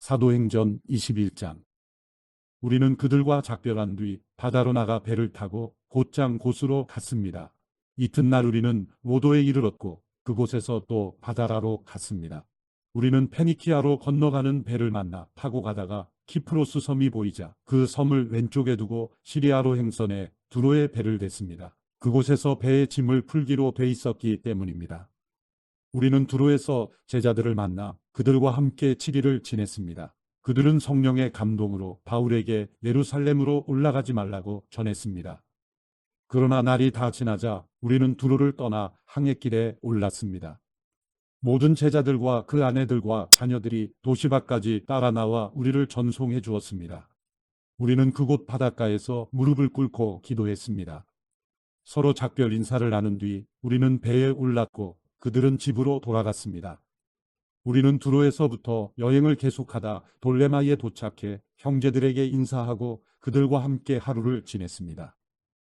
사도행전 21장. 우리는 그들과 작별한 뒤 바다로 나가 배를 타고 곧장 곳으로 갔습니다. 이튿날 우리는 로도에 이르렀고 그곳에서 또 바다라로 갔습니다. 우리는 페니키아로 건너가는 배를 만나 타고 가다가 키프로스 섬이 보이자 그 섬을 왼쪽에 두고 시리아로 행선해 두로에 배를 댔습니다. 그곳에서 배에 짐을 풀기로 돼 있었기 때문입니다. 우리는 두로에서 제자들을 만나 그들과 함께 7일을 지냈습니다. 그들은 성령의 감동으로 바울에게 예루살렘으로 올라가지 말라고 전했습니다. 그러나 날이 다 지나자 우리는 두로를 떠나 항해길에 올랐습니다. 모든 제자들과 그 아내들과 자녀들이 도시 밖까지 따라 나와 우리를 전송해 주었습니다. 우리는 그곳 바닷가에서 무릎을 꿇고 기도했습니다. 서로 작별 인사를 나눈 뒤 우리는 배에 올랐고 그들은 집으로 돌아갔습니다. 우리는 두로에서부터 여행을 계속하다 돌레마이에 도착해 형제들에게 인사하고 그들과 함께 하루를 지냈습니다.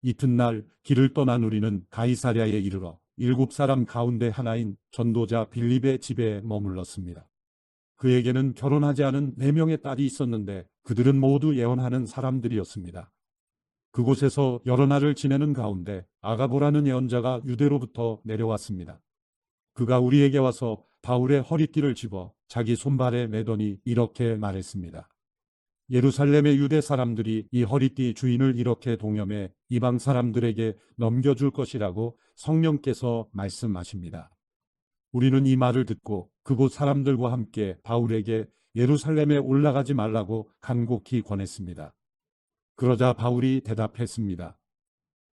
이튿날 길을 떠난 우리는 가이사랴에 이르러 7사람 가운데 하나인 전도자 빌립의 집에 머물렀습니다. 그에게는 결혼하지 않은 4명의 딸이 있었는데 그들은 모두 예언하는 사람들이었습니다. 그곳에서 여러 날을 지내는 가운데 아가보라는 예언자가 유대로부터 내려왔습니다. 그가 우리에게 와서 바울의 허리띠를 집어 자기 손발에 매더니 이렇게 말했습니다. 예루살렘의 유대 사람들이 이 허리띠 주인을 이렇게 동염해 이방 사람들에게 넘겨줄 것이라고 성령께서 말씀하십니다. 우리는 이 말을 듣고 그곳 사람들과 함께 바울에게 예루살렘에 올라가지 말라고 간곡히 권했습니다. 그러자 바울이 대답했습니다.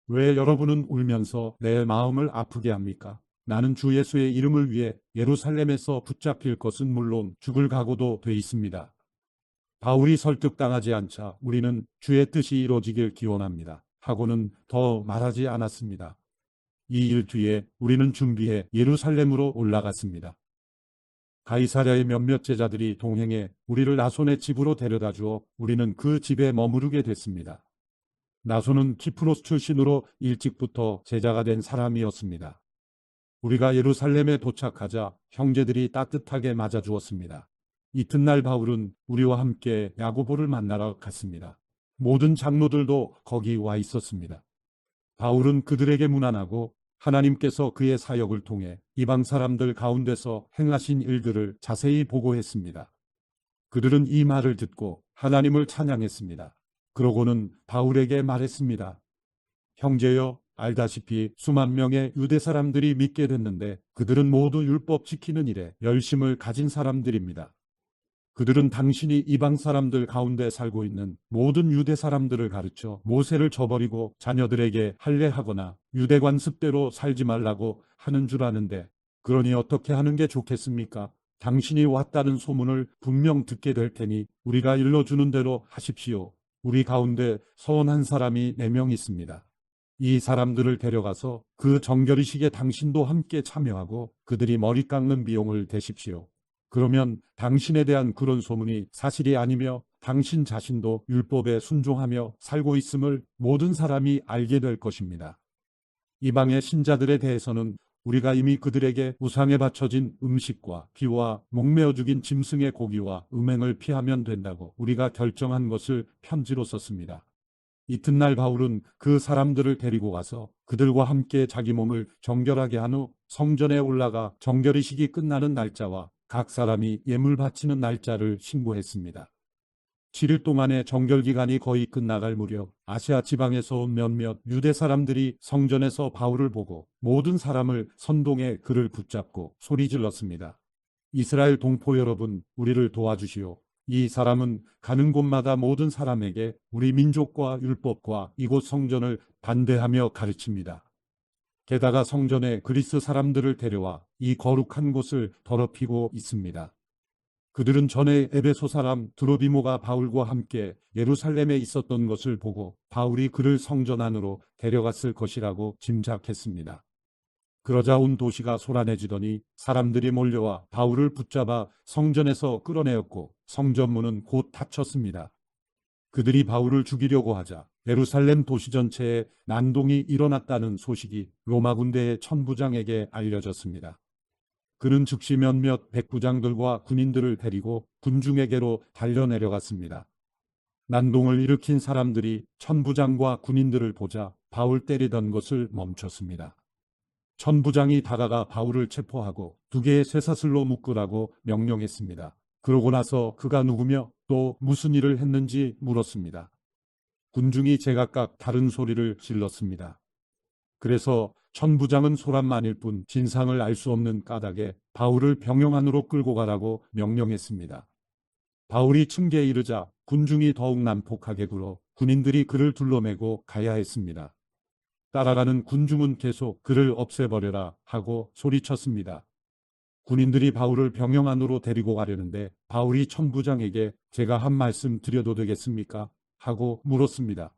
왜 여러분은 울면서 내 마음을 아프게 합니까? 나는 주 예수의 이름을 위해 예루살렘에서 붙잡힐 것은 물론 죽을 각오도 돼 있습니다. 바울이 설득당하지 않자 우리는 주의 뜻이 이루어지길 기원합니다. 하고는 더 말하지 않았습니다. 이 일 뒤에 우리는 준비해 예루살렘으로 올라갔습니다. 가이사랴의 몇몇 제자들이 동행해 우리를 나손의 집으로 데려다 주어 우리는 그 집에 머무르게 됐습니다. 나손은 키프로스 출신으로 일찍부터 제자가 된 사람이었습니다. 우리가 예루살렘에 도착하자 형제들이 따뜻하게 맞아주었습니다. 이튿날 바울은 우리와 함께 야고보를 만나러 갔습니다. 모든 장로들도 거기 와 있었습니다. 바울은 그들에게 문안하고 하나님께서 그의 사역을 통해 이방 사람들 가운데서 행하신 일들을 자세히 보고했습니다. 그들은 이 말을 듣고 하나님을 찬양했습니다. 그러고는 바울에게 말했습니다. 형제여, 알다시피 수만 명의 유대 사람들이 믿게 됐는데 그들은 모두 율법 지키는 일에 열심을 가진 사람들입니다. 그들은 당신이 이방 사람들 가운데 살고 있는 모든 유대 사람들을 가르쳐 모세를 저버리고 자녀들에게 할례하거나 유대 관습대로 살지 말라고 하는 줄 아는데 그러니 어떻게 하는 게 좋겠습니까? 당신이 왔다는 소문을 분명 듣게 될 테니 우리가 일러주는 대로 하십시오. 우리 가운데 서원한 사람이 4명 있습니다. 이 사람들을 데려가서 그 정결의식에 당신도 함께 참여하고 그들이 머리 깎는 비용을 대십시오. 그러면 당신에 대한 그런 소문이 사실이 아니며 당신 자신도 율법에 순종하며 살고 있음을 모든 사람이 알게 될 것입니다. 이방의 신자들에 대해서는 우리가 이미 그들에게 우상에 바쳐진 음식과 비와 목매어 죽인 짐승의 고기와 음행을 피하면 된다고 우리가 결정한 것을 편지로 썼습니다. 이튿날 바울은 그 사람들을 데리고 가서 그들과 함께 자기 몸을 정결하게 한 후 성전에 올라가 정결의식이 끝나는 날짜와 각 사람이 예물 바치는 날짜를 신고했습니다. 7일 동안의 정결기간이 거의 끝나갈 무렵 아시아 지방에서 온 몇몇 유대 사람들이 성전에서 바울을 보고 모든 사람을 선동해 그를 붙잡고 소리질렀습니다. 이스라엘 동포 여러분, 우리를 도와주시오. 이 사람은 가는 곳마다 모든 사람에게 우리 민족과 율법과 이곳 성전을 반대하며 가르칩니다. 게다가 성전에 그리스 사람들을 데려와 이 거룩한 곳을 더럽히고 있습니다. 그들은 전에 에베소 사람 드로비모가 바울과 함께 예루살렘에 있었던 것을 보고 바울이 그를 성전 안으로 데려갔을 것이라고 짐작했습니다. 그러자 온 도시가 소란해지더니 사람들이 몰려와 바울을 붙잡아 성전에서 끌어내었고 성전문은 곧 닫혔습니다. 그들이 바울을 죽이려고 하자 예루살렘 도시 전체에 난동이 일어났다는 소식이 로마 군대의 천부장에게 알려졌습니다. 그는 즉시 몇몇 백부장들과 군인들을 데리고 군중에게로 달려내려갔습니다. 난동을 일으킨 사람들이 천부장과 군인들을 보자 바울 때리던 것을 멈췄습니다. 천부장이 다가가 바울을 체포하고 2개의 쇠사슬로 묶으라고 명령했습니다. 그러고 나서 그가 누구며 또 무슨 일을 했는지 물었습니다. 군중이 제각각 다른 소리를 질렀습니다. 그래서 천부장은 소란만일 뿐 진상을 알 수 없는 까닭에 바울을 병영 안으로 끌고 가라고 명령했습니다. 바울이 층계에 이르자 군중이 더욱 난폭하게 굴어 군인들이 그를 둘러매고 가야 했습니다. 따라가는 군중은 계속 그를 없애버려라 하고 소리쳤습니다. 군인들이 바울을 병영 안으로 데리고 가려는데 바울이 천부장에게 제가 한 말씀 드려도 되겠습니까? 하고 물었습니다.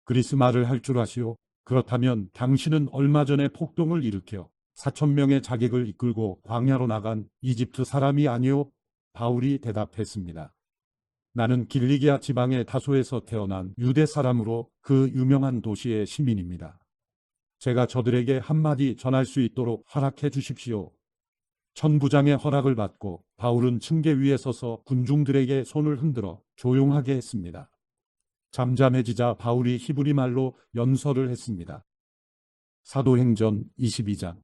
그리스 말을 할 줄 아시오? 그렇다면 당신은 얼마 전에 폭동을 일으켜 4,000명의 자객을 이끌고 광야로 나간 이집트 사람이 아니오? 바울이 대답했습니다. 나는 길리기아 지방의 다소에서 태어난 유대 사람으로 그 유명한 도시의 시민입니다. 제가 저들에게 한마디 전할 수 있도록 허락해 주십시오. 천부장의 허락을 받고 바울은 층계 위에 서서 군중들에게 손을 흔들어 조용하게 했습니다. 잠잠해지자 바울이 히브리 말로 연설을 했습니다. 사도행전 22장.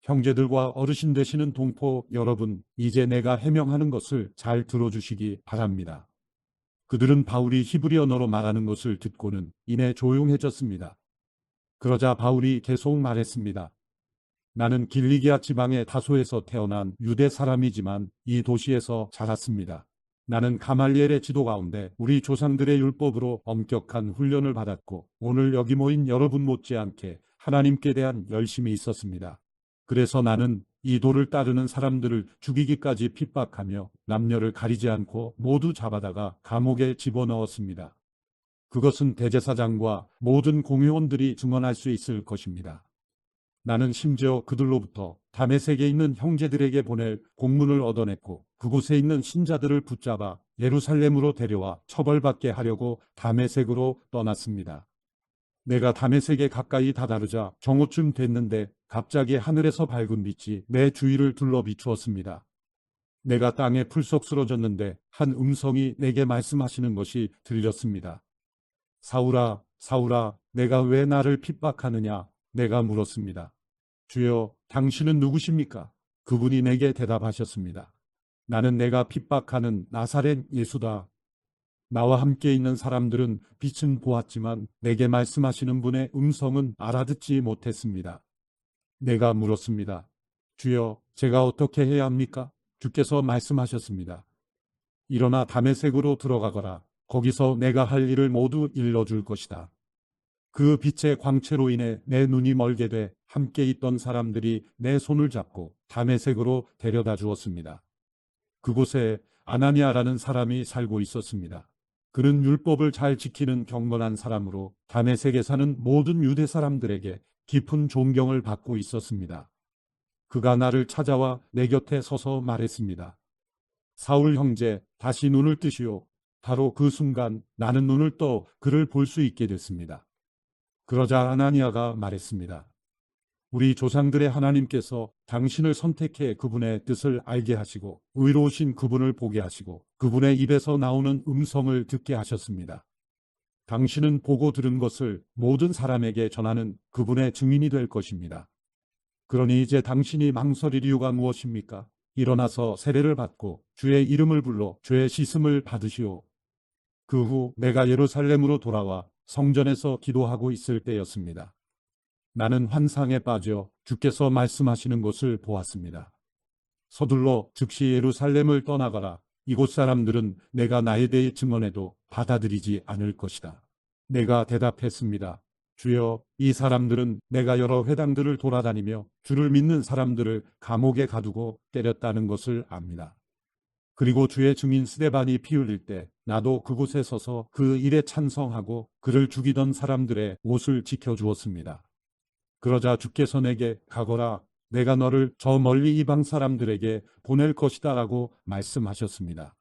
형제들과 어르신 되시는 동포 여러분, 이제 내가 해명하는 것을 잘 들어주시기 바랍니다. 그들은 바울이 히브리 언어로 말하는 것을 듣고는 이내 조용해졌습니다. 그러자 바울이 계속 말했습니다. 나는 길리기아 지방의 다소에서 태어난 유대 사람이지만 이 도시에서 자랐습니다. 나는 가말리엘의 지도 가운데 우리 조상들의 율법으로 엄격한 훈련을 받았고 오늘 여기 모인 여러분 못지않게 하나님께 대한 열심이 있었습니다. 그래서 나는 이 도를 따르는 사람들을 죽이기까지 핍박하며 남녀를 가리지 않고 모두 잡아다가 감옥에 집어넣었습니다. 그것은 대제사장과 모든 공회원들이 증언할 수 있을 것입니다. 나는 심지어 그들로부터 다메섹에 있는 형제들에게 보낼 공문을 얻어냈고 그곳에 있는 신자들을 붙잡아 예루살렘으로 데려와 처벌받게 하려고 다메섹으로 떠났습니다. 내가 다메섹에 가까이 다다르자 정오쯤 됐는데 갑자기 하늘에서 밝은 빛이 내 주위를 둘러 비추었습니다. 내가 땅에 풀썩 쓰러졌는데 한 음성이 내게 말씀하시는 것이 들렸습니다. 사울아, 사울아, 내가 왜 나를 핍박하느냐? 내가 물었습니다. 주여, 당신은 누구십니까? 그분이 내게 대답하셨습니다. 나는 내가 핍박하는 나사렛 예수다. 나와 함께 있는 사람들은 빛은 보았지만 내게 말씀하시는 분의 음성은 알아듣지 못했습니다. 내가 물었습니다. 주여, 제가 어떻게 해야 합니까? 주께서 말씀하셨습니다. 일어나 다메섹으로 들어가거라. 거기서 내가 할 일을 모두 일러줄 것이다. 그 빛의 광채로 인해 내 눈이 멀게 돼 함께 있던 사람들이 내 손을 잡고 다메섹으로 데려다 주었습니다. 그곳에 아나니아라는 사람이 살고 있었습니다. 그는 율법을 잘 지키는 경건한 사람으로 다메섹에 사는 모든 유대 사람들에게 깊은 존경을 받고 있었습니다. 그가 나를 찾아와 내 곁에 서서 말했습니다. 사울 형제, 다시 눈을 뜨시오. 바로 그 순간 나는 눈을 떠 그를 볼 수 있게 됐습니다. 그러자 아나니아가 말했습니다. 우리 조상들의 하나님께서 당신을 선택해 그분의 뜻을 알게 하시고 의로우신 그분을 보게 하시고 그분의 입에서 나오는 음성을 듣게 하셨습니다. 당신은 보고 들은 것을 모든 사람에게 전하는 그분의 증인이 될 것입니다. 그러니 이제 당신이 망설일 이유가 무엇입니까? 일어나서 세례를 받고 주의 이름을 불러 죄의 씻음을 받으시오. 그 후 내가 예루살렘으로 돌아와 성전에서 기도하고 있을 때였습니다. 나는 환상에 빠져 주께서 말씀하시는 것을 보았습니다. 서둘러 즉시 예루살렘을 떠나가라. 이곳 사람들은 내가 나에 대해 증언해도 받아들이지 않을 것이다. 내가 대답했습니다. 주여, 이 사람들은 내가 여러 회당들을 돌아다니며 주를 믿는 사람들을 감옥에 가두고 때렸다는 것을 압니다. 그리고 주의 증인 스데반이 피 흘릴 때 나도 그곳에 서서 그 일에 찬성하고 그를 죽이던 사람들의 옷을 지켜주었습니다. 그러자 주께서 내게 가거라, 내가 너를 저 멀리 이방 사람들에게 보낼 것이다 라고 말씀하셨습니다.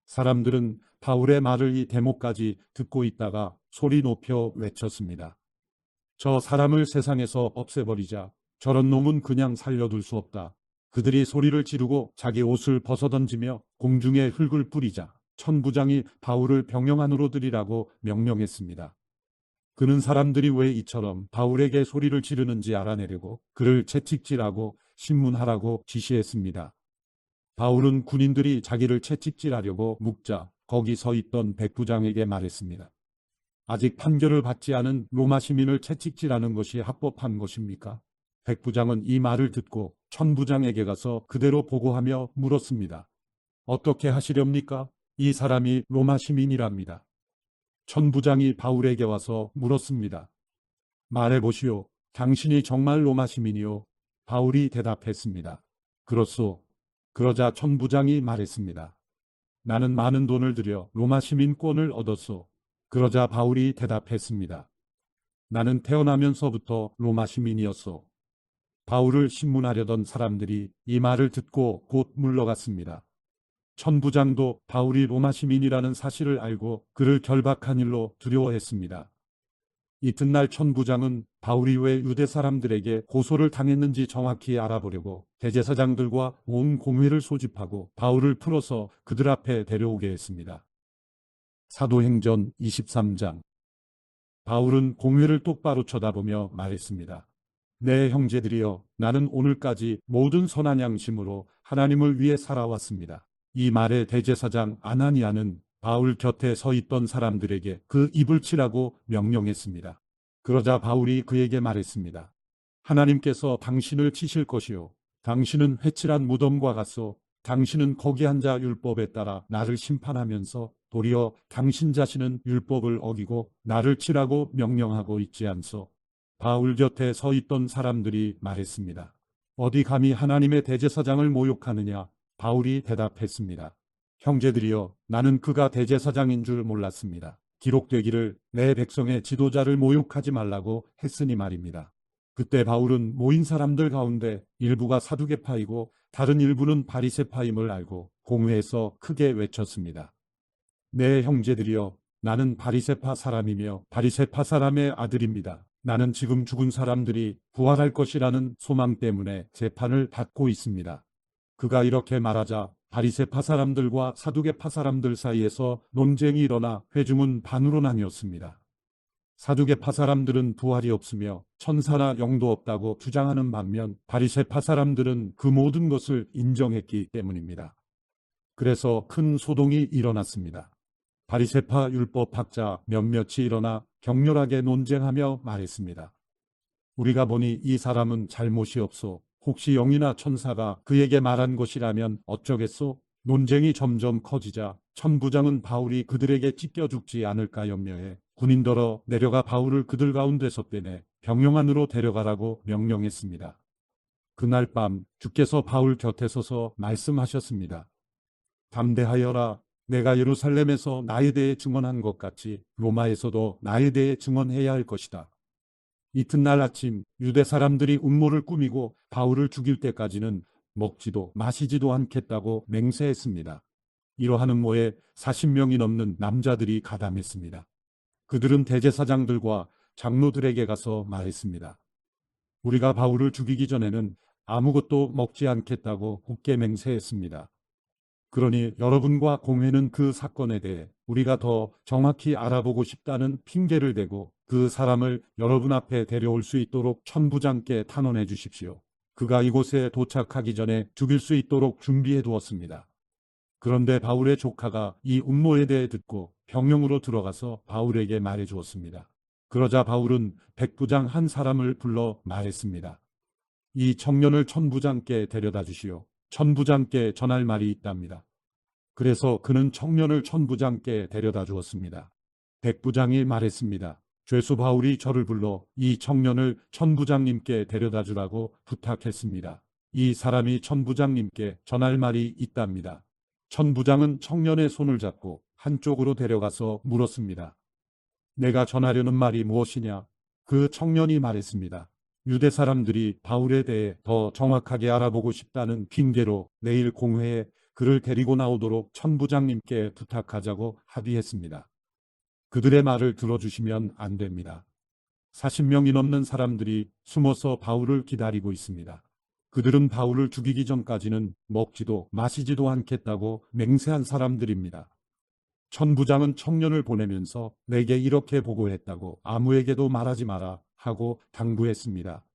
사람들은 바울의 말을 이 대목까지 듣고 있다가 소리 높여 외쳤습니다. 저 사람을 세상에서 없애버리자. 저런 놈은 그냥 살려둘 수 없다. 그들이 소리를 지르고 자기 옷을 벗어던지며 공중에 흙을 뿌리자 천부장이 바울을 병영 안으로 들이라고 명령했습니다. 그는 사람들이 왜 이처럼 바울에게 소리를 지르는지 알아내려고 그를 채찍질하고 신문하라고 지시했습니다. 바울은 군인들이 자기를 채찍질하려고 묵자 거기 서 있던 백부장에게 말했습니다. 아직 판결을 받지 않은 로마 시민을 채찍질하는 것이 합법한 것입니까? 백부장은 이 말을 듣고 천부장에게 가서 그대로 보고하며 물었습니다. 어떻게 하시렵니까? 이 사람이 로마 시민이랍니다. 천부장이 바울에게 와서 물었습니다. 말해보시오. 당신이 정말 로마 시민이요? 바울이 대답했습니다. 그렇소. 그러자 천부장이 말했습니다. 나는 많은 돈을 들여 로마 시민권을 얻었소. 그러자 바울이 대답했습니다. 나는 태어나면서부터 로마 시민이었소. 바울을 신문하려던 사람들이 이 말을 듣고 곧 물러갔습니다. 천부장도 바울이 로마 시민이라는 사실을 알고 그를 결박한 일로 두려워했습니다. 이튿날 천부장은 바울이 왜 유대 사람들에게 고소를 당했는지 정확히 알아보려고 대제사장들과 온 공회를 소집하고 바울을 풀어서 그들 앞에 데려오게 했습니다. 사도행전 23장. 바울은 공회를 똑바로 쳐다보며 말했습니다. 내 형제들이여, 나는 오늘까지 모든 선한 양심으로 하나님을 위해 살아왔습니다. 이 말에 대제사장 아나니아는 바울 곁에 서 있던 사람들에게 그 입을 치라고 명령했습니다. 그러자 바울이 그에게 말했습니다. 하나님께서 당신을 치실 것이요. 당신은 회칠한 무덤과 같소. 당신은 거기 앉아 율법에 따라 나를 심판하면서 도리어 당신 자신은 율법을 어기고 나를 치라고 명령하고 있지 않소. 바울 곁에 서 있던 사람들이 말했습니다. 어디 감히 하나님의 대제사장을 모욕하느냐? 바울이 대답했습니다. 형제들이여, 나는 그가 대제사장인 줄 몰랐습니다. 기록되기를 내 백성의 지도자를 모욕하지 말라고 했으니 말입니다. 그때 바울은 모인 사람들 가운데 일부가 사두개파이고 다른 일부는 바리새파임을 알고 공회에서 크게 외쳤습니다. 내 형제들이여, 나는 바리새파 사람이며 바리새파 사람의 아들입니다. 나는 지금 죽은 사람들이 부활할 것이라는 소망 때문에 재판을 받고 있습니다. 그가 이렇게 말하자 바리새파 사람들과 사두개파 사람들 사이에서 논쟁이 일어나 회중은 반으로 나뉘었습니다. 사두개파 사람들은 부활이 없으며 천사나 영도 없다고 주장하는 반면 바리새파 사람들은 그 모든 것을 인정했기 때문입니다. 그래서 큰 소동이 일어났습니다. 바리새파 율법학자 몇몇이 일어나 격렬하게 논쟁하며 말했습니다. 우리가 보니 이 사람은 잘못이 없소. 혹시 영이나 천사가 그에게 말한 것이라면 어쩌겠소? 논쟁이 점점 커지자 천부장은 바울이 그들에게 찢겨 죽지 않을까 염려해 군인더러 내려가 바울을 그들 가운데서 빼내 병영 안으로 데려가라고 명령했습니다. 그날 밤 주께서 바울 곁에 서서 말씀하셨습니다. 담대하여라. 내가 예루살렘에서 나에 대해 증언한 것 같이 로마에서도 나에 대해 증언해야 할 것이다. 이튿날 아침 유대 사람들이 음모를 꾸미고 바울을 죽일 때까지는 먹지도 마시지도 않겠다고 맹세했습니다. 이러한 음모에 40명이 넘는 남자들이 가담했습니다. 그들은 대제사장들과 장로들에게 가서 말했습니다. 우리가 바울을 죽이기 전에는 아무것도 먹지 않겠다고 굳게 맹세했습니다. 그러니 여러분과 공회는 그 사건에 대해 우리가 더 정확히 알아보고 싶다는 핑계를 대고 그 사람을 여러분 앞에 데려올 수 있도록 천부장께 탄원해 주십시오. 그가 이곳에 도착하기 전에 죽일 수 있도록 준비해 두었습니다. 그런데 바울의 조카가 이 음모에 대해 듣고 병영으로 들어가서 바울에게 말해 주었습니다. 그러자 바울은 백부장 한 사람을 불러 말했습니다. 이 청년을 천부장께 데려다 주시오. 천부장께 전할 말이 있답니다. 그래서 그는 청년을 천부장께 데려다 주었습니다. 백부장이 말했습니다. 죄수 바울이 저를 불러 이 청년을 천부장님께 데려다 주라고 부탁했습니다. 이 사람이 천부장님께 전할 말이 있답니다. 천부장은 청년의 손을 잡고 한쪽으로 데려가서 물었습니다. 내가 전하려는 말이 무엇이냐? 그 청년이 말했습니다. 유대 사람들이 바울에 대해 더 정확하게 알아보고 싶다는 핑계로 내일 공회에 그를 데리고 나오도록 천부장님께 부탁하자고 합의했습니다. 그들의 말을 들어주시면 안 됩니다. 40명이 넘는 사람들이 숨어서 바울을 기다리고 있습니다. 그들은 바울을 죽이기 전까지는 먹지도 마시지도 않겠다고 맹세한 사람들입니다. 천부장은 청년을 보내면서 내게 이렇게 보고했다고 아무에게도 말하지 마라 하고 당부했습니다.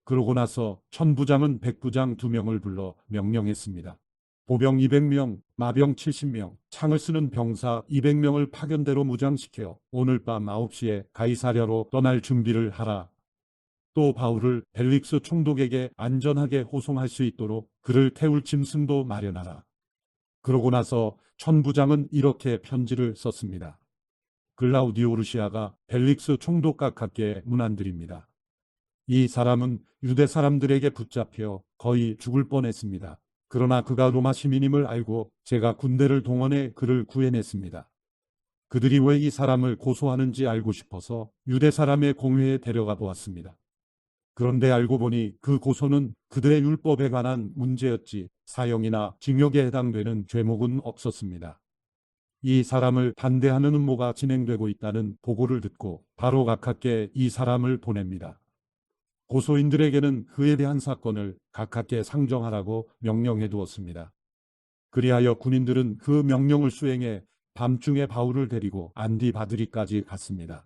그러고 나서 천부장은 백부장 2명을 불러 명령했습니다. 보병 200명, 마병 70명, 창을 쓰는 병사 200명을 파견대로 무장시켜 오늘 밤 9시에 가이사랴로 떠날 준비를 하라. 또 바울을 벨릭스 총독에게 안전하게 호송할 수 있도록 그를 태울 짐승도 마련하라. 그러고 나서 천부장은 이렇게 편지를 썼습니다. 글라우디오 루시아가 벨릭스 총독 각하께 문안드립니다. 이 사람은 유대 사람들에게 붙잡혀 거의 죽을 뻔했습니다. 그러나 그가 로마 시민임을 알고 제가 군대를 동원해 그를 구해냈습니다. 그들이 왜 이 사람을 고소하는지 알고 싶어서 유대 사람의 공회에 데려가 보았습니다. 그런데 알고 보니 그 고소는 그들의 율법에 관한 문제였지 사형이나 징역에 해당되는 죄목은 없었습니다. 이 사람을 반대하는 음모가 진행되고 있다는 보고를 듣고 바로 각하께 이 사람을 보냅니다. 고소인들에게는 그에 대한 사건을 각하께 상정하라고 명령해 두었습니다. 그리하여 군인들은 그 명령을 수행해 밤중에 바울을 데리고 안디바드리까지 갔습니다.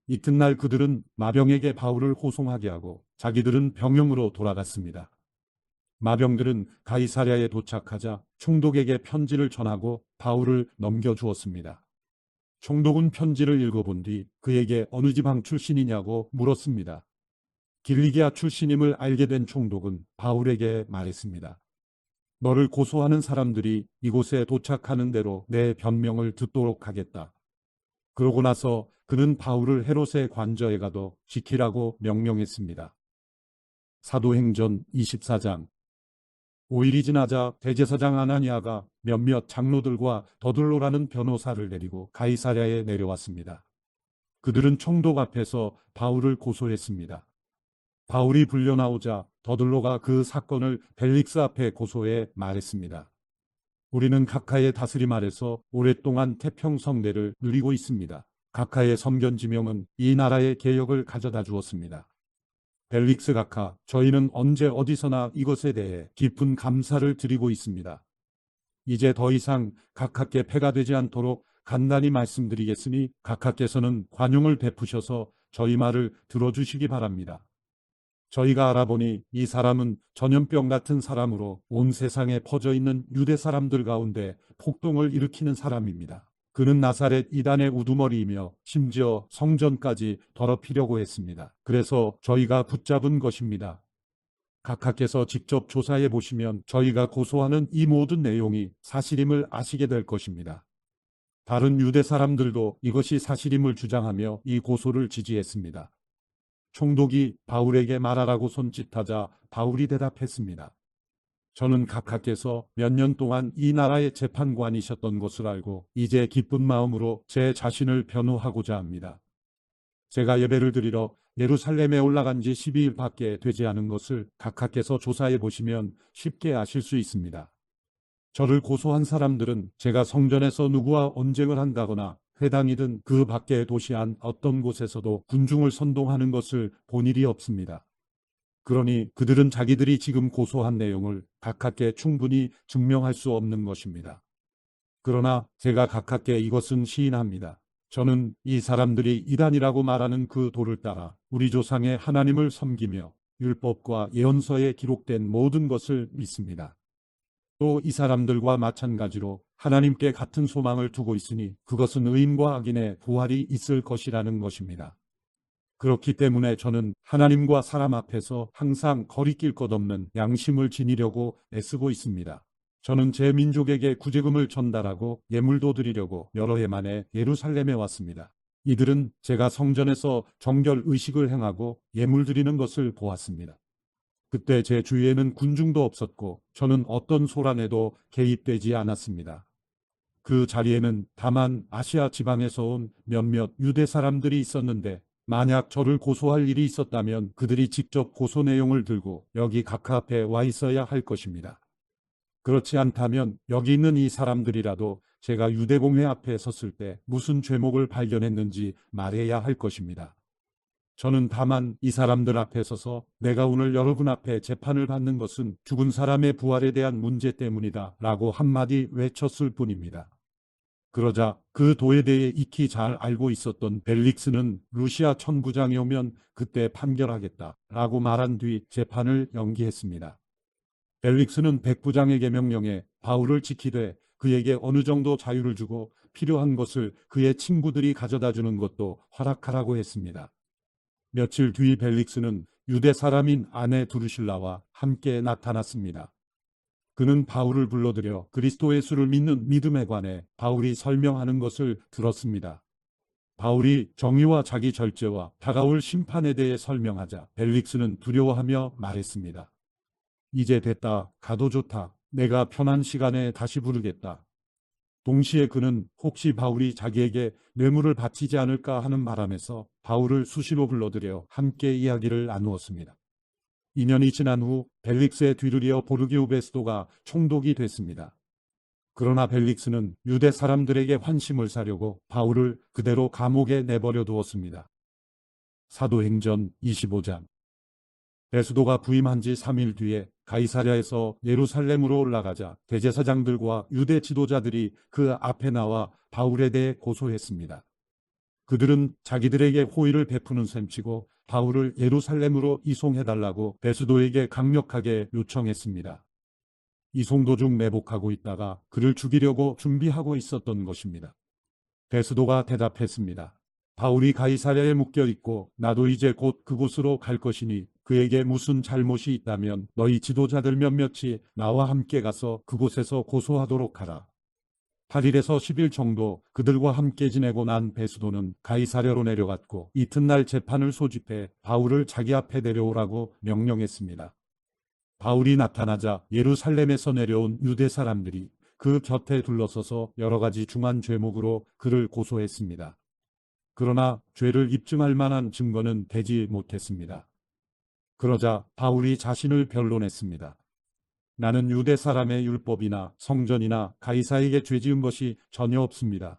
이튿날 그들은 마병에게 바울을 호송하게 하고 자기들은 병영으로 돌아갔습니다. 마병들은 가이사랴에 도착하자 총독에게 편지를 전하고 바울을 넘겨주었습니다. 총독은 편지를 읽어본 뒤 그에게 어느 지방 출신이냐고 물었습니다. 길리기아 출신임을 알게 된 총독은 바울에게 말했습니다. 너를 고소하는 사람들이 이곳에 도착하는 대로 내 변명을 듣도록 하겠다. 그러고 나서 그는 바울을 헤롯의 관저에 가둬 지키라고 명령했습니다. 사도행전 24장. 5일이 지나자 대제사장 아나니아가 몇몇 장로들과 더들로라는 변호사를 데리고 가이사랴에 내려왔습니다. 그들은 총독 앞에서 바울을 고소했습니다. 바울이 불려나오자 더들로가 그 사건을 벨릭스 앞에 고소해 말했습니다. 우리는 각하의 다스림 아래서 오랫동안 태평성대를 누리고 있습니다. 각하의 섬견지명은 이 나라의 개혁을 가져다 주었습니다. 벨릭스 각하, 저희는 언제 어디서나 이것에 대해 깊은 감사를 드리고 있습니다. 이제 더 이상 각하께 폐가 되지 않도록 간단히 말씀드리겠으니 각하께서는 관용을 베푸셔서 저희 말을 들어주시기 바랍니다. 저희가 알아보니 이 사람은 전염병 같은 사람으로 온 세상에 퍼져 있는 유대 사람들 가운데 폭동을 일으키는 사람입니다. 그는 나사렛 이단의 우두머리이며 심지어 성전까지 더럽히려고 했습니다. 그래서 저희가 붙잡은 것입니다. 각하께서 직접 조사해 보시면 저희가 고소하는 이 모든 내용이 사실임을 아시게 될 것입니다. 다른 유대 사람들도 이것이 사실임을 주장하며 이 고소를 지지했습니다. 총독이 바울에게 말하라고 손짓하자 바울이 대답했습니다. 저는 각하께서 몇 년 동안 이 나라의 재판관이셨던 것을 알고 이제 기쁜 마음으로 제 자신을 변호하고자 합니다. 제가 예배를 드리러 예루살렘에 올라간 지 12일밖에 되지 않은 것을 각하께서 조사해 보시면 쉽게 아실 수 있습니다. 저를 고소한 사람들은 제가 성전에서 누구와 언쟁을 한다거나 회당이든 그 밖의 도시 안 어떤 곳에서도 군중을 선동하는 것을 본 일이 없습니다. 그러니 그들은 자기들이 지금 고소한 내용을 각하께 충분히 증명할 수 없는 것입니다. 그러나 제가 각하께 이것은 시인합니다. 저는 이 사람들이 이단이라고 말하는 그 도를 따라 우리 조상의 하나님을 섬기며 율법과 예언서에 기록된 모든 것을 믿습니다. 또 이 사람들과 마찬가지로 하나님께 같은 소망을 두고 있으니 그것은 의인과 악인의 부활이 있을 것이라는 것입니다. 그렇기 때문에 저는 하나님과 사람 앞에서 항상 거리낄 것 없는 양심을 지니려고 애쓰고 있습니다. 저는 제 민족에게 구제금을 전달하고 예물도 드리려고 여러 해 만에 예루살렘에 왔습니다. 이들은 제가 성전에서 정결 의식을 행하고 예물 드리는 것을 보았습니다. 그때 제 주위에는 군중도 없었고 저는 어떤 소란에도 개입되지 않았습니다. 그 자리에는 다만 아시아 지방에서 온 몇몇 유대 사람들이 있었는데 만약 저를 고소할 일이 있었다면 그들이 직접 고소 내용을 들고 여기 각하 앞에 와 있어야 할 것입니다. 그렇지 않다면 여기 있는 이 사람들이라도 제가 유대공회 앞에 섰을 때 무슨 죄목을 발견했는지 말해야 할 것입니다. 저는 다만 이 사람들 앞에 서서 내가 오늘 여러분 앞에 재판을 받는 것은 죽은 사람의 부활에 대한 문제 때문이다 라고 한마디 외쳤을 뿐입니다. 그러자 그 도에 대해 익히 잘 알고 있었던 벨릭스는 루시아 천부장이 오면 그때 판결하겠다 라고 말한 뒤 재판을 연기했습니다. 벨릭스는 백부장에게 명령해 바울을 지키되 그에게 어느 정도 자유를 주고 필요한 것을 그의 친구들이 가져다 주는 것도 허락하라고 했습니다. 며칠 뒤 벨릭스는 유대 사람인 아내 두루실라와 함께 나타났습니다. 그는 바울을 불러들여 그리스도 예수를 믿는 믿음에 관해 바울이 설명하는 것을 들었습니다. 바울이 정의와 자기 절제와 다가올 심판에 대해 설명하자 벨릭스는 두려워하며 말했습니다. 이제 됐다. 가도 좋다. 내가 편한 시간에 다시 부르겠다. 동시에 그는 혹시 바울이 자기에게 뇌물을 바치지 않을까 하는 바람에서 바울을 수시로 불러들여 함께 이야기를 나누었습니다. 2년이 지난 후 벨릭스의 뒤를 이어 보르기우 베스도가 총독이 됐습니다. 그러나 벨릭스는 유대 사람들에게 환심을 사려고 바울을 그대로 감옥에 내버려 두었습니다. 사도행전 25장. 베스도가 부임한 지 3일 뒤에 가이사랴에서 예루살렘으로 올라가자 대제사장들과 유대 지도자들이 그 앞에 나와 바울에 대해 고소했습니다. 그들은 자기들에게 호의를 베푸는 셈치고 바울을 예루살렘으로 이송해달라고 베스도에게 강력하게 요청했습니다. 이송 도중 매복하고 있다가 그를 죽이려고 준비하고 있었던 것입니다. 베스도가 대답했습니다. 바울이 가이사랴에 묶여 있고 나도 이제 곧 그곳으로 갈 것이니 그에게 무슨 잘못이 있다면 너희 지도자들 몇몇이 나와 함께 가서 그곳에서 고소하도록 하라. 8일에서 10일 정도 그들과 함께 지내고 난 베스도는 가이사랴로 내려갔고 이튿날 재판을 소집해 바울을 자기 앞에 데려오라고 명령했습니다. 바울이 나타나자 예루살렘에서 내려온 유대 사람들이 그 곁에 둘러서서 여러 가지 중한 죄목으로 그를 고소했습니다. 그러나 죄를 입증할 만한 증거는 되지 못했습니다. 그러자 바울이 자신을 변론했습니다. 나는 유대 사람의 율법이나 성전이나 가이사에게 죄 지은 것이 전혀 없습니다.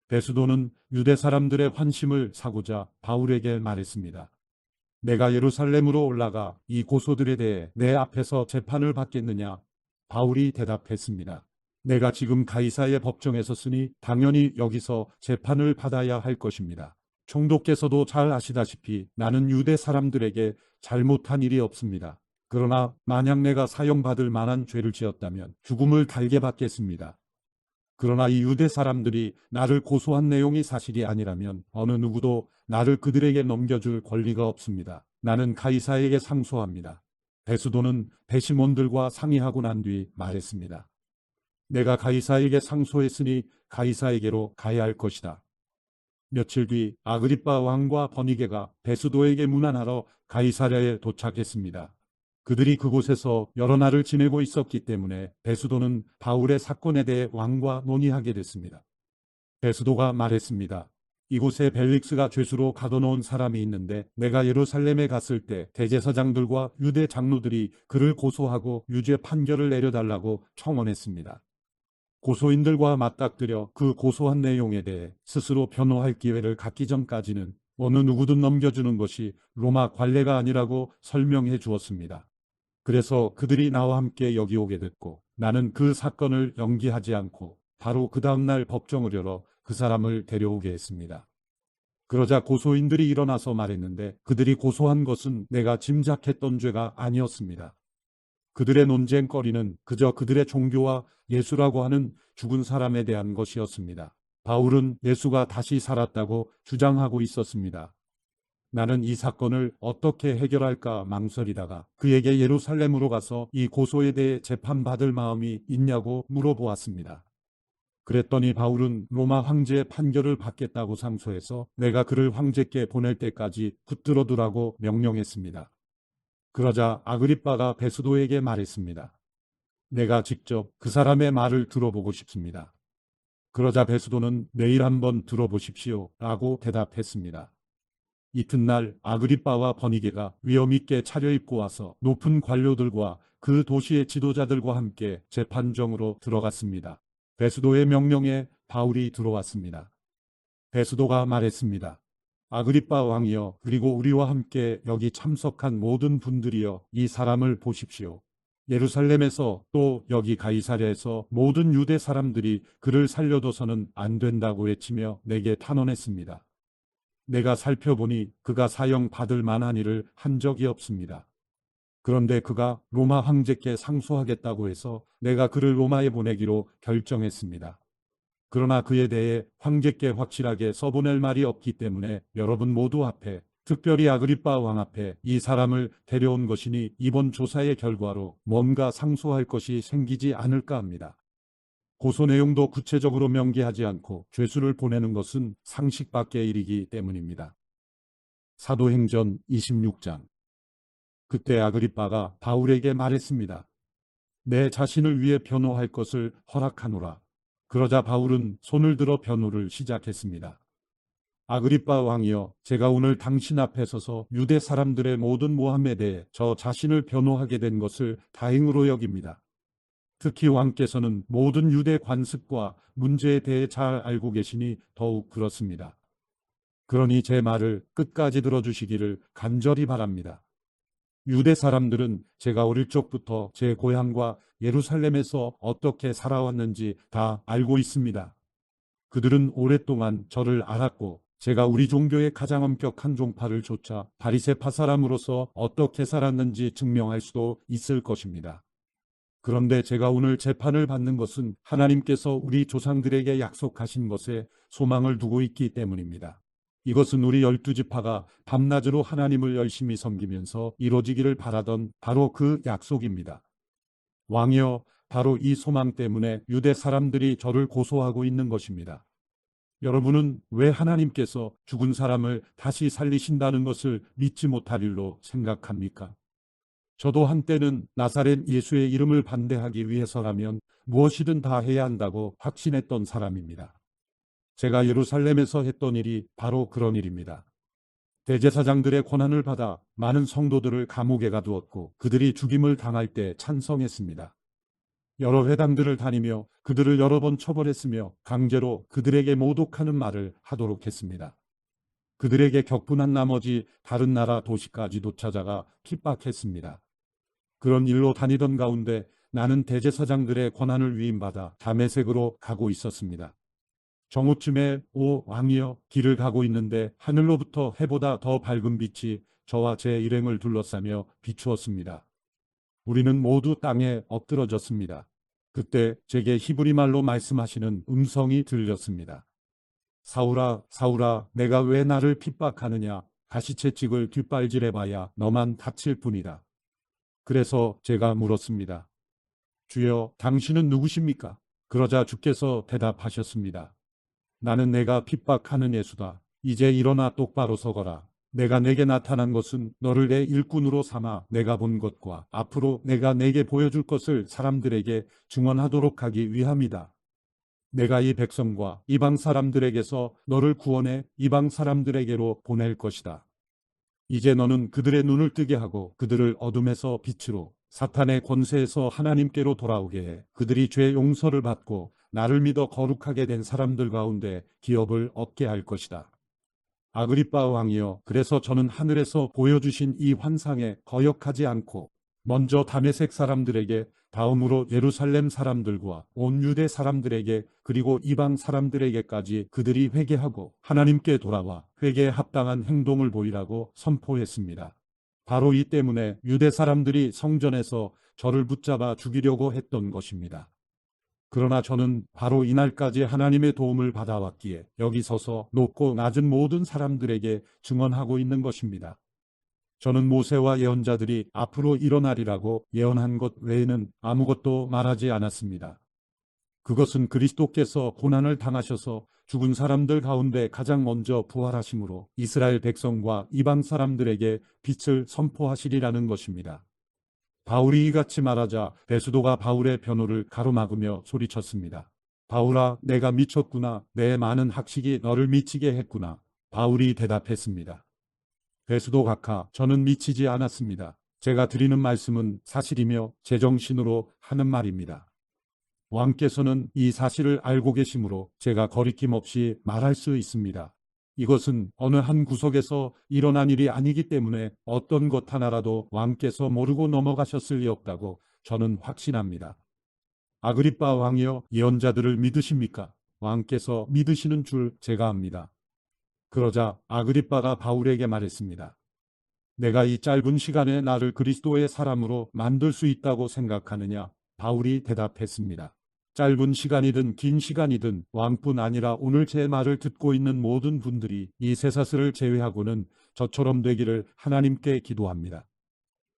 베스도는 유대 사람들의 환심을 사고자 바울에게 말했습니다. 내가 예루살렘으로 올라가 이 고소들에 대해 내 앞에서 재판을 받겠느냐? 바울이 대답했습니다. 내가 지금 가이사의 법정에 섰으니 당연히 여기서 재판을 받아야 할 것입니다. 총독께서도 잘 아시다시피 나는 유대 사람들에게 잘못한 일이 없습니다. 그러나 만약 내가 사형받을 만한 죄를 지었다면 죽음을 달게 받겠습니다. 그러나 이 유대 사람들이 나를 고소한 내용이 사실이 아니라면 어느 누구도 나를 그들에게 넘겨줄 권리가 없습니다. 나는 가이사에게 상소합니다. 베스도는 배심원들과 상의하고 난 뒤 말했습니다. 내가 가이사에게 상소했으니 가이사에게로 가야 할 것이다. 며칠 뒤 아그리빠 왕과 버니게가 베스도에게 문안하러 가이사랴에 도착했습니다. 그들이 그곳에서 여러 날을 지내고 있었기 때문에 베스도는 바울의 사건에 대해 왕과 논의하게 됐습니다. 베스도가 말했습니다. 이곳에 벨릭스가 죄수로 가둬놓은 사람이 있는데 내가 예루살렘에 갔을 때 대제사장들과 유대 장로들이 그를 고소하고 유죄 판결을 내려달라고 청원했습니다. 고소인들과 맞닥뜨려 그 고소한 내용에 대해 스스로 변호할 기회를 갖기 전까지는 어느 누구든 넘겨주는 것이 로마 관례가 아니라고 설명해 주었습니다. 그래서 그들이 나와 함께 여기 오게 됐고 나는 그 사건을 연기하지 않고 바로 그 다음날 법정을 열어 그 사람을 데려오게 했습니다. 그러자 고소인들이 일어나서 말했는데 그들이 고소한 것은 내가 짐작했던 죄가 아니었습니다. 그들의 논쟁거리는 그저 그들의 종교와 예수라고 하는 죽은 사람에 대한 것이었습니다. 바울은 예수가 다시 살았다고 주장하고 있었습니다. 나는 이 사건을 어떻게 해결할까 망설이다가 그에게 예루살렘으로 가서 이 고소에 대해 재판받을 마음이 있냐고 물어보았습니다. 그랬더니 바울은 로마 황제의 판결을 받겠다고 상소해서 내가 그를 황제께 보낼 때까지 붙들어 두라고 명령했습니다. 그러자 아그리빠가 베스도에게 말했습니다. 내가 직접 그 사람의 말을 들어보고 싶습니다. 그러자 베스도는 내일 한번 들어보십시오 라고 대답했습니다. 이튿날 아그리빠와 버니게가 위엄있게 차려입고 와서 높은 관료들과 그 도시의 지도자들과 함께 재판정으로 들어갔습니다. 베스도의 명령에 바울이 들어왔습니다. 베스도가 말했습니다. 아그리빠 왕이여, 그리고 우리와 함께 여기 참석한 모든 분들이여, 이 사람을 보십시오. 예루살렘에서 또 여기 가이사랴에서 모든 유대 사람들이 그를 살려둬서는 안 된다고 외치며 내게 탄원했습니다. 내가 살펴보니 그가 사형받을 만한 일을 한 적이 없습니다. 그런데 그가 로마 황제께 상소하겠다고 해서 내가 그를 로마에 보내기로 결정했습니다. 그러나 그에 대해 황제께 확실하게 써보낼 말이 없기 때문에 여러분 모두 앞에, 특별히 아그리빠 왕 앞에 이 사람을 데려온 것이니 이번 조사의 결과로 뭔가 상소할 것이 생기지 않을까 합니다. 고소 내용도 구체적으로 명기하지 않고 죄수를 보내는 것은 상식 밖의 일이기 때문입니다. 사도행전 26장. 그때 아그리빠가 바울에게 말했습니다. 내 자신을 위해 변호할 것을 허락하노라. 그러자 바울은 손을 들어 변호를 시작했습니다. 아그리빠 왕이여, 제가 오늘 당신 앞에 서서 유대 사람들의 모든 모함에 대해 저 자신을 변호하게 된 것을 다행으로 여깁니다. 특히 왕께서는 모든 유대 관습과 문제에 대해 잘 알고 계시니 더욱 그렇습니다. 그러니 제 말을 끝까지 들어주시기를 간절히 바랍니다. 유대 사람들은 제가 어릴 적부터 제 고향과 예루살렘에서 어떻게 살아왔는지 다 알고 있습니다. 그들은 오랫동안 저를 알았고 제가 우리 종교의 가장 엄격한 종파를 좇아 바리새파 사람으로서 어떻게 살았는지 증명할 수도 있을 것입니다. 그런데 제가 오늘 재판을 받는 것은 하나님께서 우리 조상들에게 약속하신 것에 소망을 두고 있기 때문입니다. 이것은 우리 12지파가 밤낮으로 하나님을 열심히 섬기면서 이루어지기를 바라던 바로 그 약속입니다. 왕이여, 바로 이 소망 때문에 유대 사람들이 저를 고소하고 있는 것입니다. 여러분은 왜 하나님께서 죽은 사람을 다시 살리신다는 것을 믿지 못할 일로 생각합니까? 저도 한때는 나사렛 예수의 이름을 반대하기 위해서라면 무엇이든 다 해야 한다고 확신했던 사람입니다. 제가 예루살렘에서 했던 일이 바로 그런 일입니다. 대제사장들의 권한을 받아 많은 성도들을 감옥에 가두었고 그들이 죽임을 당할 때 찬성했습니다. 여러 회당들을 다니며 그들을 여러 번 처벌했으며 강제로 그들에게 모독하는 말을 하도록 했습니다. 그들에게 격분한 나머지 다른 나라 도시까지도 찾아가 핍박했습니다. 그런 일로 다니던 가운데 나는 대제사장들의 권한을 위임받아 다메섹으로 가고 있었습니다. 정오쯤에 오 왕이여, 길을 가고 있는데 하늘로부터 해보다 더 밝은 빛이 저와 제 일행을 둘러싸며 비추었습니다. 우리는 모두 땅에 엎드러졌습니다. 그때 제게 히브리 말로 말씀하시는 음성이 들렸습니다. 사울아, 사울아, 내가 왜 나를 핍박하느냐? 가시채찍을 뒷발질해봐야 너만 다칠 뿐이다. 그래서 제가 물었습니다. 주여, 당신은 누구십니까? 그러자 주께서 대답하셨습니다. 나는 내가 핍박하는 예수다. 이제 일어나 똑바로 서거라. 내가 내게 나타난 것은 너를 내 일꾼으로 삼아 내가 본 것과 앞으로 내가 내게 보여줄 것을 사람들에게 증언하도록 하기 위함이다. 내가 이 백성과 이방 사람들에게서 너를 구원해 이방 사람들에게로 보낼 것이다. 이제 너는 그들의 눈을 뜨게 하고 그들을 어둠에서 빛으로, 사탄의 권세에서 하나님께로 돌아오게 해 그들이 죄 용서를 받고 나를 믿어 거룩하게 된 사람들 가운데 기업을 얻게 할 것이다. 아그리빠 왕이여, 그래서 저는 하늘에서 보여주신 이 환상에 거역하지 않고 먼저 다메섹 사람들에게, 다음으로 예루살렘 사람들과 온 유대 사람들에게, 그리고 이방 사람들에게까지 그들이 회개하고 하나님께 돌아와 회개에 합당한 행동을 보이라고 선포했습니다. 바로 이 때문에 유대 사람들이 성전에서 저를 붙잡아 죽이려고 했던 것입니다. 그러나 저는 바로 이날까지 하나님의 도움을 받아왔기에 여기 서서 높고 낮은 모든 사람들에게 증언하고 있는 것입니다. 저는 모세와 예언자들이 앞으로 일어나리라고 예언한 것 외에는 아무것도 말하지 않았습니다. 그것은 그리스도께서 고난을 당하셔서 죽은 사람들 가운데 가장 먼저 부활하심으로 이스라엘 백성과 이방 사람들에게 빛을 선포하시리라는 것입니다. 바울이 이같이 말하자 베수도가 바울의 변호를 가로막으며 소리쳤습니다. 바울아, 내가 미쳤구나. 내 많은 학식이 너를 미치게 했구나. 바울이 대답했습니다. 베수도 각하, 저는 미치지 않았습니다. 제가 드리는 말씀은 사실이며 제정신으로 하는 말입니다. 왕께서는 이 사실을 알고 계시므로 제가 거리낌 없이 말할 수 있습니다. 이것은 어느 한 구석에서 일어난 일이 아니기 때문에 어떤 것 하나라도 왕께서 모르고 넘어가셨을 리 없다고 저는 확신합니다. 아그리빠 왕이여, 예언자들을 믿으십니까? 왕께서 믿으시는 줄 제가 압니다. 그러자 아그리빠가 바울에게 말했습니다. 내가 이 짧은 시간에 나를 그리스도의 사람으로 만들 수 있다고 생각하느냐? 바울이 대답했습니다. 짧은 시간이든 긴 시간이든 왕뿐 아니라 오늘 제 말을 듣고 있는 모든 분들이 이 쇠사슬을 제외하고는 저처럼 되기를 하나님께 기도합니다.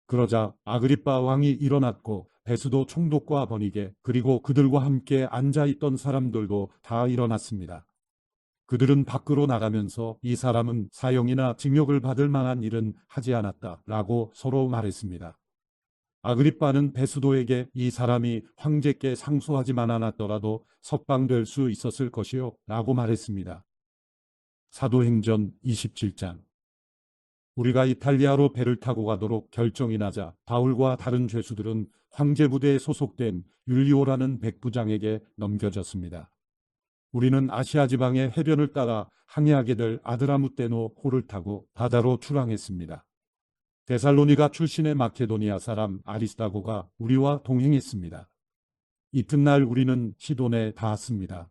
그러자 아그리빠 왕이 일어났고 베스도 총독과 버니게 그리고 그들과 함께 앉아있던 사람들도 다 일어났습니다. 그들은 밖으로 나가면서 이 사람은 사형이나 징역을 받을 만한 일은 하지 않았다라고 서로 말했습니다. 아그리빠는 베스도에게 이 사람이 황제께 상소하지만 않았더라도 석방될 수 있었을 것이요 라고 말했습니다. 사도행전 27장. 우리가 이탈리아로 배를 타고 가도록 결정이 나자 바울과 다른 죄수들은 황제 부대에 소속된 율리오라는 백부장에게 넘겨졌습니다. 우리는 아시아 지방의 해변을 따라 항해하게 될 아드라무떼노 호를 타고 바다로 출항했습니다. 데살로니가 출신의 마케도니아 사람 아리스다고가 우리와 동행했습니다. 이튿날 우리는 시돈에 닿았습니다.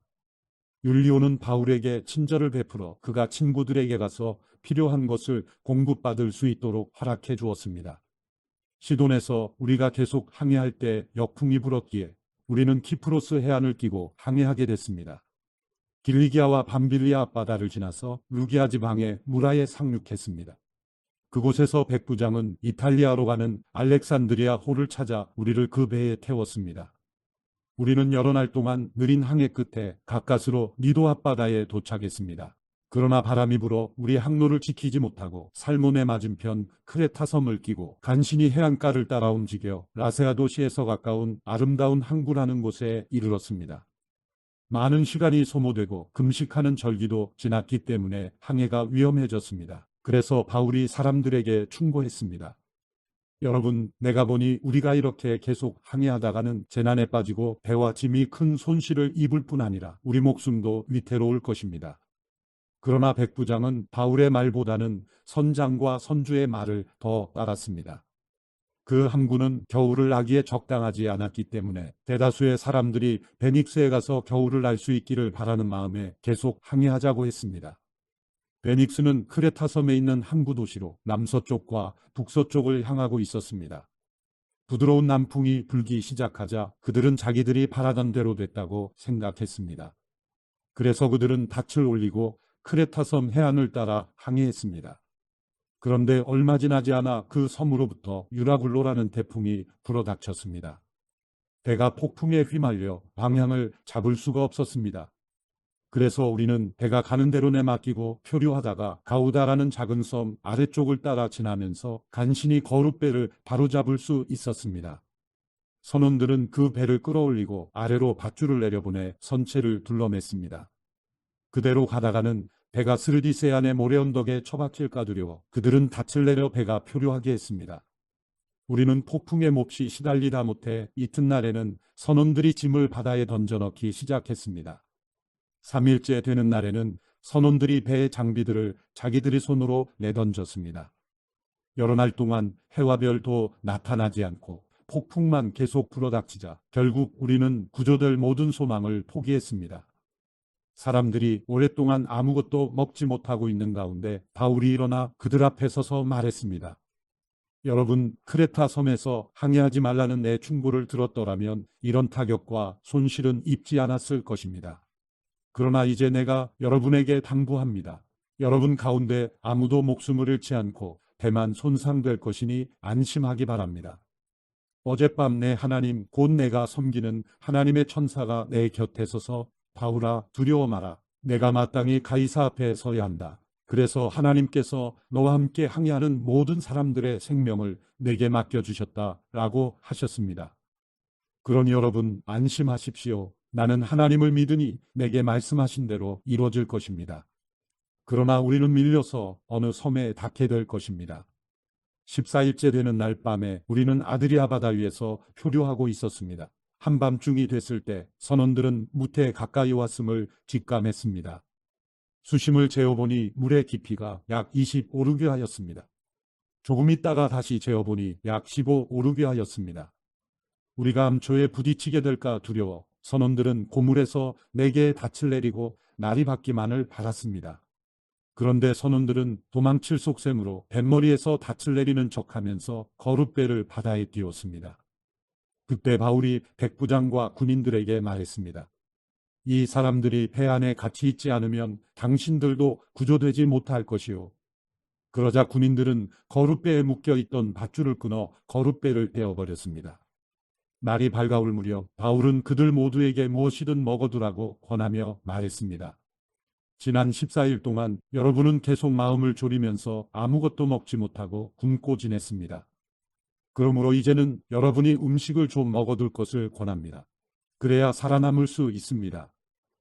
율리오는 바울에게 친절을 베풀어 그가 친구들에게 가서 필요한 것을 공급받을 수 있도록 허락해 주었습니다. 시돈에서 우리가 계속 항해할 때 역풍이 불었기에 우리는 키프로스 해안을 끼고 항해하게 됐습니다. 길리기아와 밤빌리아 앞바다를 지나서 루기아 지방의 무라에 상륙했습니다. 그곳에서 백부장은 이탈리아로 가는 알렉산드리아 호를 찾아 우리를 그 배에 태웠습니다. 우리는 여러 날 동안 느린 항해 끝에 가까스로 니도 앞바다에 도착했습니다. 그러나 바람이 불어 우리 항로를 지키지 못하고 살몬의 맞은편 크레타 섬을 끼고 간신히 해안가를 따라 움직여 라세아 도시에서 가까운 아름다운 항구라는 곳에 이르렀습니다. 많은 시간이 소모되고 금식하는 절기도 지났기 때문에 항해가 위험해졌습니다. 그래서 바울이 사람들에게 충고했습니다. 여러분, 내가 보니 우리가 이렇게 계속 항해하다가는 재난에 빠지고 배와 짐이 큰 손실을 입을 뿐 아니라 우리 목숨도 위태로울 것입니다. 그러나 백부장은 바울의 말보다는 선장과 선주의 말을 더 따랐습니다. 그 항구는 겨울을 나기에 적당하지 않았기 때문에 대다수의 사람들이 베닉스에 가서 겨울을 날 수 있기를 바라는 마음에 계속 항해하자고 했습니다. 베닉스는 크레타 섬에 있는 항구 도시로 남서쪽과 북서쪽을 향하고 있었습니다. 부드러운 남풍이 불기 시작하자 그들은 자기들이 바라던 대로 됐다고 생각했습니다. 그래서 그들은 닻을 올리고 크레타 섬 해안을 따라 항해했습니다. 그런데 얼마 지나지 않아 그 섬으로부터 유라굴로라는 태풍이 불어닥쳤습니다. 배가 폭풍에 휘말려 방향을 잡을 수가 없었습니다. 그래서 우리는 배가 가는 대로 내맡기고 표류하다가 가우다라는 작은 섬 아래쪽을 따라 지나면서 간신히 거룻배를 바로잡을 수 있었습니다. 선원들은 그 배를 끌어올리고 아래로 밧줄을 내려보내 선체를 둘러맸습니다. 그대로 가다가는 배가 스르디세 안의 모래언덕에 처박힐까 두려워 그들은 닻을 내려 배가 표류하게 했습니다. 우리는 폭풍에 몹시 시달리다 못해 이튿날에는 선원들이 짐을 바다에 던져넣기 시작했습니다. 3일째 되는 날에는 선원들이 배의 장비들을 자기들의 손으로 내던졌습니다. 여러 날 동안 해와 별도 나타나지 않고 폭풍만 계속 불어닥치자 결국 우리는 구조될 모든 소망을 포기했습니다. 사람들이 오랫동안 아무것도 먹지 못하고 있는 가운데 바울이 일어나 그들 앞에 서서 말했습니다. 여러분, 크레타 섬에서 항해하지 말라는 내 충고를 들었더라면 이런 타격과 손실은 입지 않았을 것입니다. 그러나 이제 내가 여러분에게 당부합니다. 여러분 가운데 아무도 목숨을 잃지 않고 배만 손상될 것이니 안심하기 바랍니다. 어젯밤 내 하나님 곧 내가 섬기는 하나님의 천사가 내 곁에 서서 바울아 두려워 마라. 내가 마땅히 가이사 앞에 서야 한다. 그래서 하나님께서 너와 함께 항해하는 모든 사람들의 생명을 내게 맡겨주셨다라고 하셨습니다. 그러니 여러분 안심하십시오. 나는 하나님을 믿으니 내게 말씀하신 대로 이루어질 것입니다. 그러나 우리는 밀려서 어느 섬에 닿게 될 것입니다. 14일째 되는 날 밤에 우리는 아드리아 바다 위에서 표류하고 있었습니다. 한밤중이 됐을 때 선원들은 무태에 가까이 왔음을 직감했습니다. 수심을 재어보니 물의 깊이가 약 25루기하였습니다. 조금 있다가 다시 재어보니 약 15오르기하였습니다. 우리가 암초에 부딪히게 될까 두려워 선원들은 고물에서 4개의 닻을 내리고 날이 밝기만을 바랐습니다. 그런데 선원들은 도망칠 속셈으로 뱃머리에서 닻을 내리는 척하면서 거룻배를 바다에 띄웠습니다. 그때 바울이 백부장과 군인들에게 말했습니다. 이 사람들이 배 안에 같이 있지 않으면 당신들도 구조되지 못할 것이요. 그러자 군인들은 거룻배에 묶여있던 밧줄을 끊어 거룻배를 떼어버렸습니다. 날이 밝아올 무렵 바울은 그들 모두에게 무엇이든 먹어두라고 권하며 말했습니다. 지난 14일 동안 여러분은 계속 마음을 졸이면서 아무것도 먹지 못하고 굶고 지냈습니다. 그러므로 이제는 여러분이 음식을 좀 먹어둘 것을 권합니다. 그래야 살아남을 수 있습니다.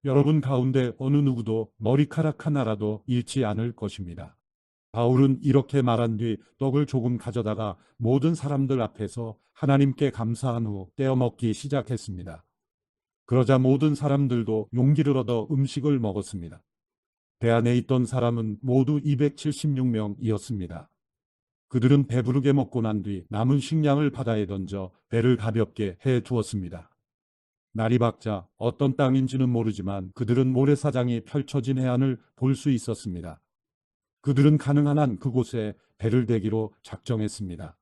여러분 가운데 어느 누구도 머리카락 하나라도 잃지 않을 것입니다. 바울은 이렇게 말한 뒤 떡을 조금 가져다가 모든 사람들 앞에서 하나님께 감사한 후 떼어 먹기 시작했습니다. 그러자 모든 사람들도 용기를 얻어 음식을 먹었습니다. 배 안에 있던 사람은 모두 276명이었습니다. 그들은 배부르게 먹고 난 뒤 남은 식량을 바다에 던져 배를 가볍게 해 두었습니다. 날이 밝자 어떤 땅인지는 모르지만 그들은 모래사장이 펼쳐진 해안을 볼 수 있었습니다. 그들은 가능한 한 그곳에 배를 대기로 작정했습니다.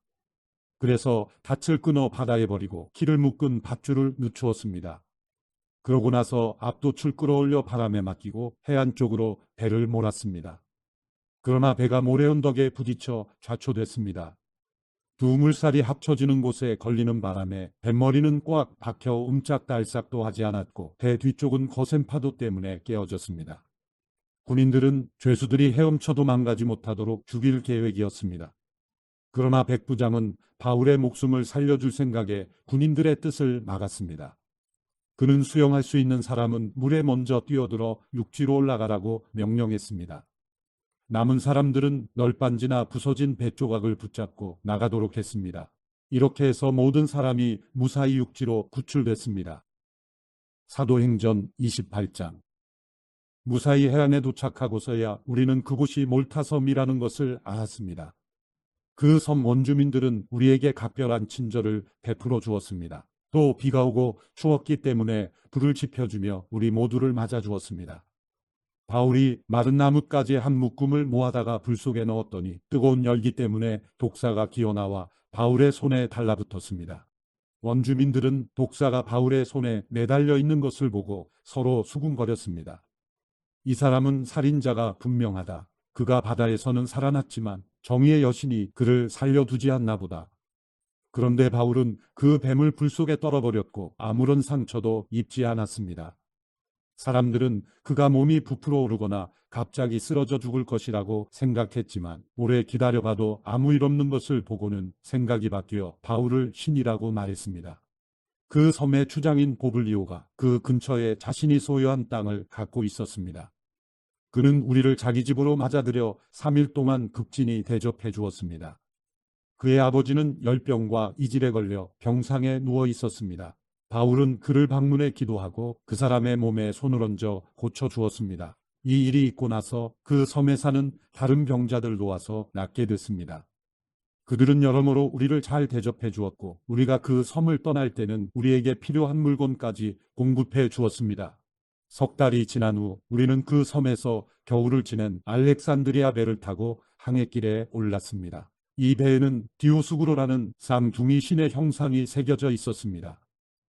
그래서 닻을 끊어 바다에 버리고 키를 묶은 밧줄을 늦추었습니다. 그러고 나서 앞돛을 끌어올려 바람에 맡기고 해안 쪽으로 배를 몰았습니다. 그러나 배가 모래언덕에 부딪혀 좌초됐습니다. 두 물살이 합쳐지는 곳에 걸리는 바람에 뱃머리는 꽉 박혀 움짝달싹도 하지 않았고 배 뒤쪽은 거센 파도 때문에 깨어졌습니다. 군인들은 죄수들이 헤엄쳐도 망가지 못하도록 죽일 계획이었습니다. 그러나 백부장은 바울의 목숨을 살려줄 생각에 군인들의 뜻을 막았습니다. 그는 수영할 수 있는 사람은 물에 먼저 뛰어들어 육지로 올라가라고 명령했습니다. 남은 사람들은 널빤지나 부서진 배 조각을 붙잡고 나가도록 했습니다. 이렇게 해서 모든 사람이 무사히 육지로 구출됐습니다. 사도행전 28장. 무사히 해안에 도착하고서야 우리는 그곳이 몰타섬이라는 것을 알았습니다. 그 섬 원주민들은 우리에게 각별한 친절을 베풀어 주었습니다. 또 비가 오고 추웠기 때문에 불을 지펴주며 우리 모두를 맞아주었습니다. 바울이 마른 나뭇가지 한 묶음을 모아다가 불 속에 넣었더니 뜨거운 열기 때문에 독사가 기어나와 바울의 손에 달라붙었습니다. 원주민들은 독사가 바울의 손에 매달려 있는 것을 보고 서로 수군거렸습니다. 이 사람은 살인자가 분명하다. 그가 바다에서는 살아났지만 정의의 여신이 그를 살려두지 않나 보다. 그런데 바울은 그 뱀을 불 속에 떨어버렸고 아무런 상처도 입지 않았습니다. 사람들은 그가 몸이 부풀어 오르거나 갑자기 쓰러져 죽을 것이라고 생각했지만 오래 기다려봐도 아무 일 없는 것을 보고는 생각이 바뀌어 바울을 신이라고 말했습니다. 그 섬의 추장인 보블리오가 그 근처에 자신이 소유한 땅을 갖고 있었습니다. 그는 우리를 자기 집으로 맞아들여 3일 동안 극진히 대접해 주었습니다. 그의 아버지는 열병과 이질에 걸려 병상에 누워 있었습니다. 바울은 그를 방문해 기도하고 그 사람의 몸에 손을 얹어 고쳐주었습니다. 이 일이 있고 나서 그 섬에 사는 다른 병자들도 와서 낫게 됐습니다. 그들은 여러모로 우리를 잘 대접해 주었고 우리가 그 섬을 떠날 때는 우리에게 필요한 물건까지 공급해 주었습니다. 석 달이 지난 후 우리는 그 섬에서 겨울을 지낸 알렉산드리아 배를 타고 항해길에 올랐습니다. 이 배에는 디오스구로라는 쌍둥이 신의 형상이 새겨져 있었습니다.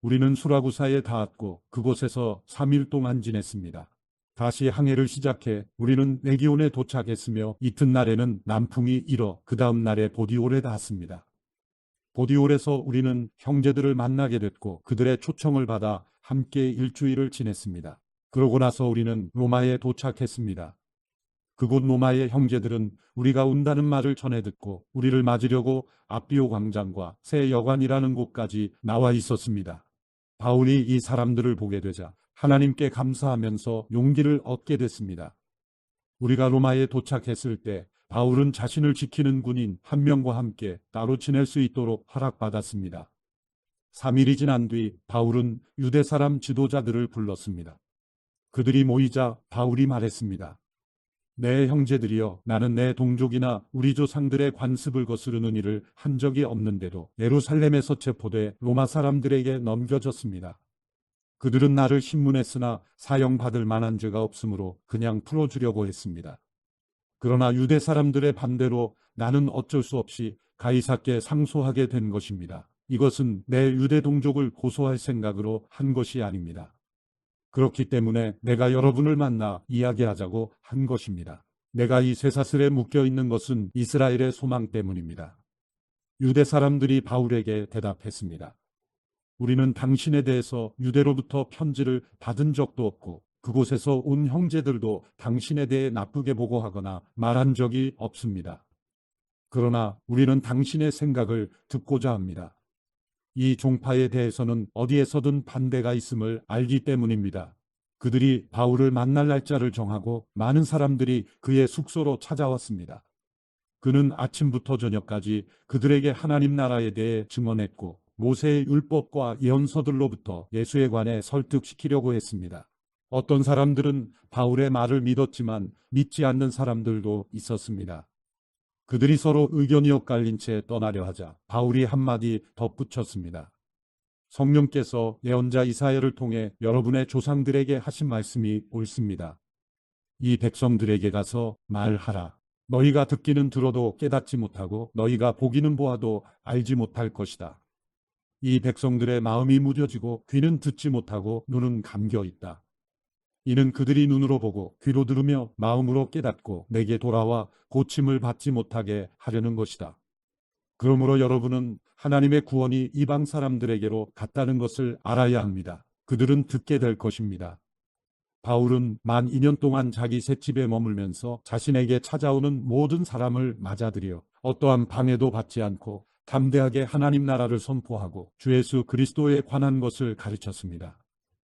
우리는 수라구사에 닿았고 그곳에서 3일 동안 지냈습니다. 다시 항해를 시작해 우리는 레기온에 도착했으며 이튿날에는 남풍이 일어 그 다음 날에 보디올에 닿았습니다. 보디올에서 우리는 형제들을 만나게 됐고 그들의 초청을 받아 함께 일주일을 지냈습니다. 그러고 나서 우리는 로마에 도착했습니다. 그곳 로마의 형제들은 우리가 온다는 말을 전해 듣고 우리를 맞으려고 아비오 광장과 새 여관이라는 곳까지 나와 있었습니다. 바울이 이 사람들을 보게 되자 하나님께 감사하면서 용기를 얻게 됐습니다. 우리가 로마에 도착했을 때 바울은 자신을 지키는 군인 한 명과 함께 따로 지낼 수 있도록 허락받았습니다. 3일이 지난 뒤 바울은 유대 사람 지도자들을 불렀습니다. 그들이 모이자 바울이 말했습니다. 내 형제들이여, 나는 내 동족이나 우리 조상들의 관습을 거스르는 일을 한 적이 없는데도 예루살렘에서 체포돼 로마 사람들에게 넘겨졌습니다. 그들은 나를 신문했으나 사형받을 만한 죄가 없으므로 그냥 풀어주려고 했습니다. 그러나 유대 사람들의 반대로 나는 어쩔 수 없이 가이사께 상소하게 된 것입니다. 이것은 내 유대 동족을 고소할 생각으로 한 것이 아닙니다. 그렇기 때문에 내가 여러분을 만나 이야기하자고 한 것입니다. 내가 이 쇠사슬에 묶여 있는 것은 이스라엘의 소망 때문입니다. 유대 사람들이 바울에게 대답했습니다. 우리는 당신에 대해서 유대로부터 편지를 받은 적도 없고 그곳에서 온 형제들도 당신에 대해 나쁘게 보고하거나 말한 적이 없습니다. 그러나 우리는 당신의 생각을 듣고자 합니다. 이 종파에 대해서는 어디에서든 반대가 있음을 알기 때문입니다. 그들이 바울을 만날 날짜를 정하고 많은 사람들이 그의 숙소로 찾아왔습니다. 그는 아침부터 저녁까지 그들에게 하나님 나라에 대해 증언했고 모세의 율법과 예언서들로부터 예수에 관해 설득시키려고 했습니다. 어떤 사람들은 바울의 말을 믿었지만 믿지 않는 사람들도 있었습니다. 그들이 서로 의견이 엇갈린 채 떠나려 하자 바울이 한마디 덧붙였습니다. 성령께서 예언자 이사야를 통해 여러분의 조상들에게 하신 말씀이 옳습니다. 이 백성들에게 가서 말하라. 너희가 듣기는 들어도 깨닫지 못하고 너희가 보기는 보아도 알지 못할 것이다. 이 백성들의 마음이 무뎌지고 귀는 듣지 못하고 눈은 감겨 있다. 이는 그들이 눈으로 보고 귀로 들으며 마음으로 깨닫고 내게 돌아와 고침을 받지 못하게 하려는 것이다. 그러므로 여러분은 하나님의 구원이 이방 사람들에게로 갔다는 것을 알아야 합니다. 그들은 듣게 될 것입니다. 바울은 만 2년 동안 자기 셋집에 머물면서 자신에게 찾아오는 모든 사람을 맞아들여 어떠한 방해도 받지 않고 담대하게 하나님 나라를 선포하고 주 예수 그리스도에 관한 것을 가르쳤습니다.